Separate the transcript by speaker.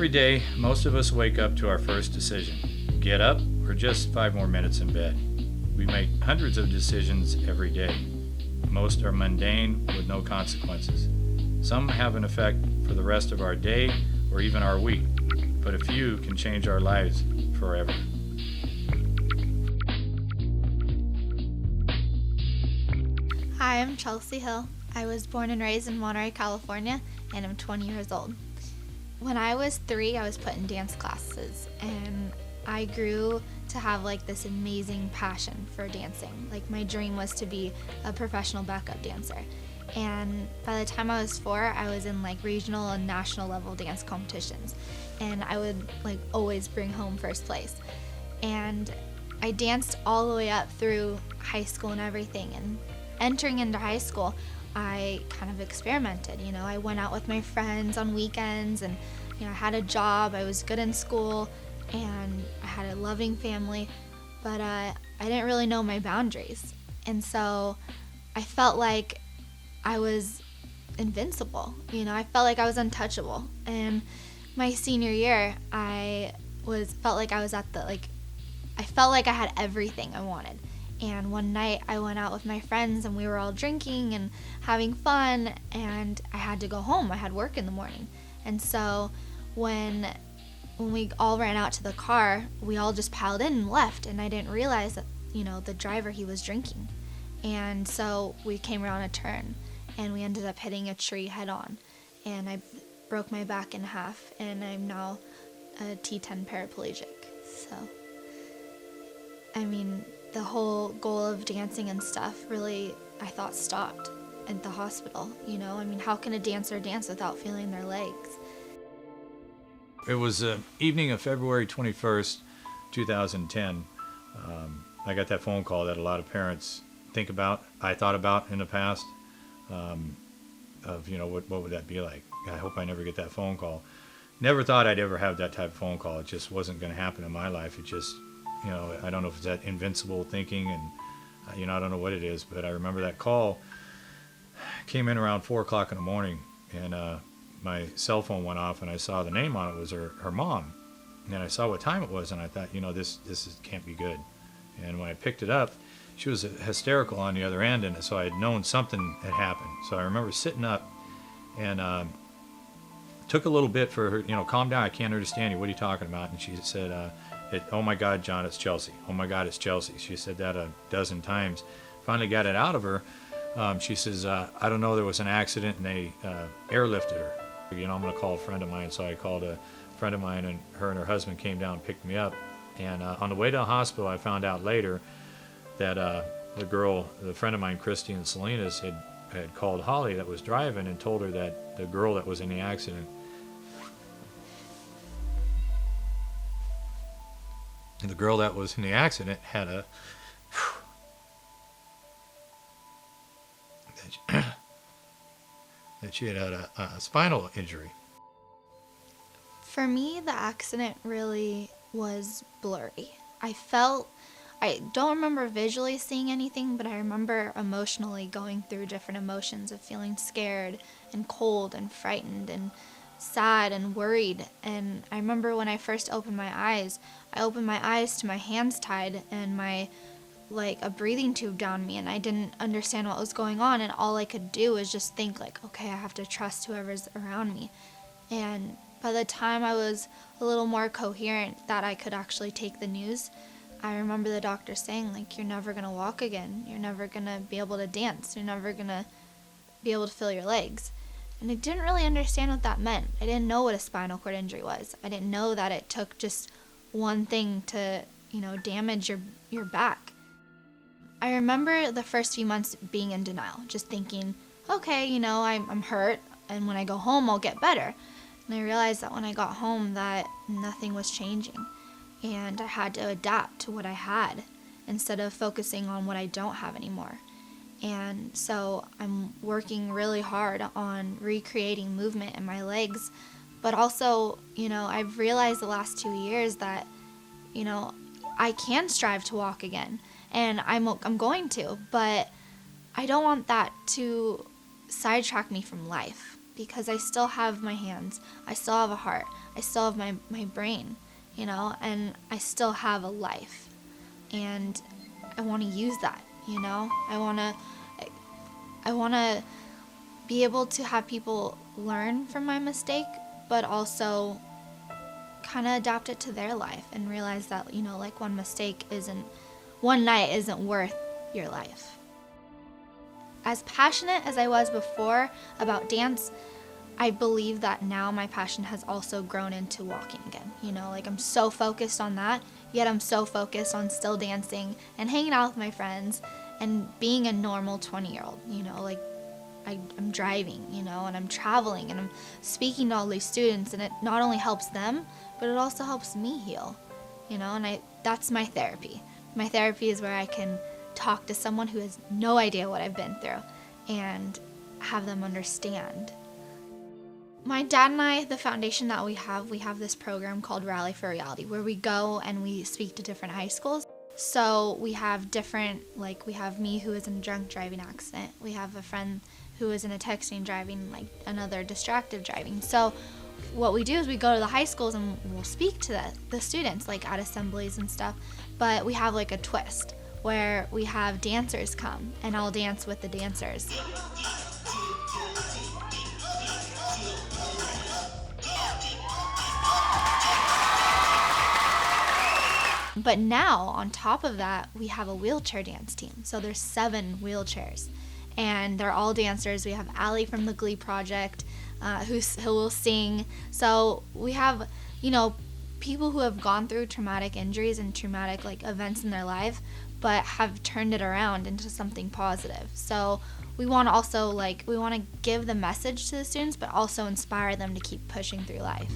Speaker 1: Every day, most of us wake up to our first decision. Get up or just 5 more minutes in bed. We make hundreds of decisions every day. Most are mundane with no consequences. Some have an effect for the rest of our day or even our week, but a few can change our lives forever.
Speaker 2: Hi, I'm Chelsie Hill. I was born and raised in Monterey, California, and I'm 20 years old. When I was 3, I was put in dance classes, and I grew to have this amazing passion for dancing. My dream was to be a professional backup dancer. And by the time I was 4, I was in regional and national level dance competitions, and I would always bring home first place. And I danced all the way up through high school and everything. And entering into high school, I kind of experimented. I went out with my friends on weekends, and I had a job. I was good in school, and I had a loving family, but I didn't really know my boundaries. And so I felt like I was invincible. I felt like I was untouchable. And my senior year, I felt like I was at I felt like I had everything I wanted. And one night I went out with my friends, and we were all drinking and having fun, and I had to go home. I had work in the morning. And so when we all ran out to the car, we all just piled in and left, and I didn't realize that, the driver, he was drinking. And so we came around a turn, and we ended up hitting a tree head on, and I broke my back in half, and I'm now a T10 paraplegic. So, the whole goal of dancing and stuff really, I thought, stopped at the hospital. How can a dancer dance without feeling their legs?
Speaker 1: It was the evening of February 21st, 2010. I got that phone call that a lot of parents think about, I thought about in the past, of, what would that be like? I hope I never get that phone call. Never thought I'd ever have that type of phone call. It just wasn't going to happen in my life. It just, I don't know if it's that invincible thinking, and, I don't know what it is, but I remember that call came in around 4 o'clock in the morning, and my cell phone went off, and I saw the name on it was her mom. And then I saw what time it was, and I thought, this can't be good. And when I picked it up, she was hysterical on the other end, and so I had known something had happened. So I remember sitting up, and took a little bit for her, calm down, I can't understand you, what are you talking about? And she said, oh my God, John, it's Chelsie. Oh my God, it's Chelsie. She said that a dozen times. Finally got it out of her. She says, I don't know, there was an accident, and they airlifted her. I'm going to call a friend of mine. So I called a friend of mine, and her husband came down and picked me up. And on the way to the hospital, I found out later that the friend of mine, Christine Salinas, had called Holly that was driving and told her that the girl that was in the accident, had that she had a spinal injury.
Speaker 2: For me, the accident really was blurry. I don't remember visually seeing anything, but I remember emotionally going through different emotions of feeling scared and cold and frightened and sad and worried. And I remember when I first opened my eyes to my hands tied and a breathing tube down me, and I didn't understand what was going on, and all I could do was just think okay, I have to trust whoever's around me. And by the time I was a little more coherent that I could actually take the news, I remember the doctor saying, you're never going to walk again. You're never going to be able to dance. You're never going to be able to feel your legs. And I didn't really understand what that meant. I didn't know what a spinal cord injury was. I didn't know that it took just one thing to, damage your back. I remember the first few months being in denial, just thinking, okay, I'm hurt, and when I go home, I'll get better. And I realized that when I got home that nothing was changing, and I had to adapt to what I had instead of focusing on what I don't have anymore. And so I'm working really hard on recreating movement in my legs, but also, I've realized the last 2 years that, I can strive to walk again, and I'm going to, but I don't want that to sidetrack me from life, because I still have my hands, I still have a heart, I still have my brain, and I still have a life. And I want to use that, I want to be able to have people learn from my mistake, but also kind of adapt it to their life and realize that, like one night isn't worth your life. As passionate as I was before about dance, I believe that now my passion has also grown into walking again. Like I'm so focused on that, yet I'm so focused on still dancing and hanging out with my friends and being a normal 20-year-old, like I'm driving, and I'm traveling and I'm speaking to all these students, and it not only helps them, but it also helps me heal, and that's my therapy. My therapy is where I can talk to someone who has no idea what I've been through and have them understand. My dad and I, the foundation that we have this program called Rally for Reality, where we go and we speak to different high schools. So we have we have me who is in a drunk driving accident. We have a friend who is in a texting driving, like another distracted driving. So what we do is we go to the high schools and we'll speak to the students, like at assemblies and stuff. But we have like a twist where we have dancers come and I'll dance with the dancers. But now, on top of that, we have a wheelchair dance team. So there's 7 wheelchairs, and they're all dancers. We have Allie from the Glee Project, who will sing. So we have, people who have gone through traumatic injuries and traumatic events in their life, but have turned it around into something positive. So we want to also we want to give the message to the students, but also inspire them to keep pushing through life.